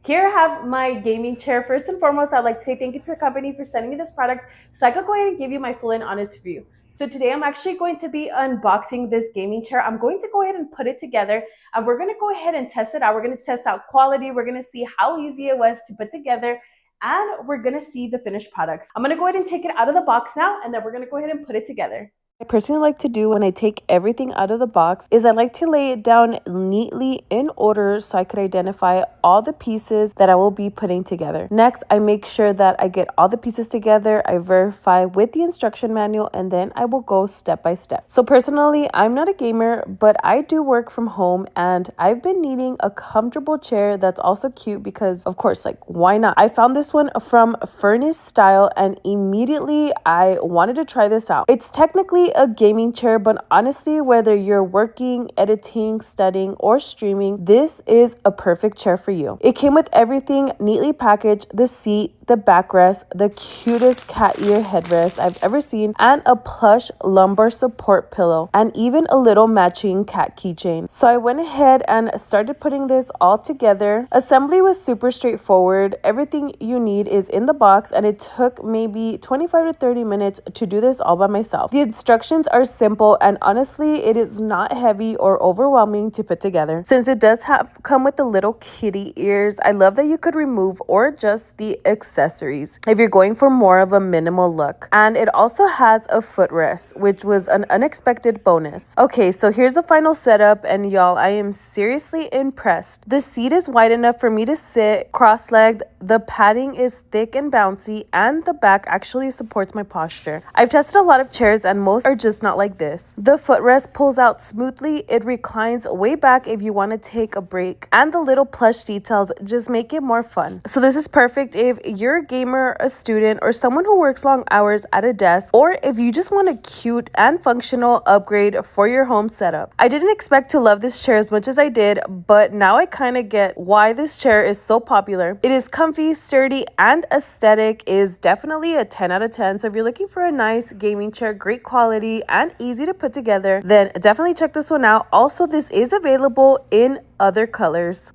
Here I have my gaming chair. First and foremost, I'd like to say thank you to the company for sending me this product so I could go ahead and give you my full and honest review. So today I'm actually going to be unboxing this gaming chair. I'm going to go ahead and put it together and we're going to go ahead and test it out. We're going to test out quality. We're going to see how easy it was to put together and we're going to see the finished products. I'm going to go ahead and take it out of the box now and then we're going to go ahead and put it together. I personally like to do when I take everything out of the box is I like to lay it down neatly in order so I could identify all the pieces that I will be putting together. Next, I make sure that I get all the pieces together, I verify with the instruction manual, and then I will go step by step. So personally, I'm not a gamer, but I do work from home and I've been needing a comfortable chair that's also cute because of course, like why not? I found this one from Furnistyle and immediately I wanted to try this out. It's technically a gaming chair, but honestly, whether you're working, editing, studying, or streaming, this is a perfect chair for you. It came with everything neatly packaged: the seat, the backrest, the cutest cat ear headrest I've ever seen, and a plush lumbar support pillow, and even a little matching cat keychain. So I went ahead and started putting this all together. Assembly was super straightforward. Everything you need is in the box, and it took maybe 25 to 30 minutes to do this all by myself. The instructions are simple, and honestly, it is not heavy or overwhelming to put together. Since it does come with the little kitty ears, I love that you could remove or adjust the accessories if you're going for more of a minimal look. And it also has a footrest, which was an unexpected bonus. Okay, so here's the final setup, and y'all, I am seriously impressed. The seat is wide enough for me to sit cross-legged, the padding is thick and bouncy, and the back actually supports my posture. I've tested a lot of chairs and most are just not like this. The footrest pulls out smoothly, it reclines way back if you want to take a break, and the little plush details just make it more fun. So this is perfect if you're a gamer, a student, or someone who works long hours at a desk, or if you just want a cute and functional upgrade for your home setup. I didn't expect to love this chair as much as I did, but now I kind of get why this chair is so popular. It is comfy, sturdy, and aesthetic. Is definitely a 10 out of 10. So if you're looking for a nice gaming chair, great quality, and easy to put together, then definitely check this one out. Also, this is available in other colors.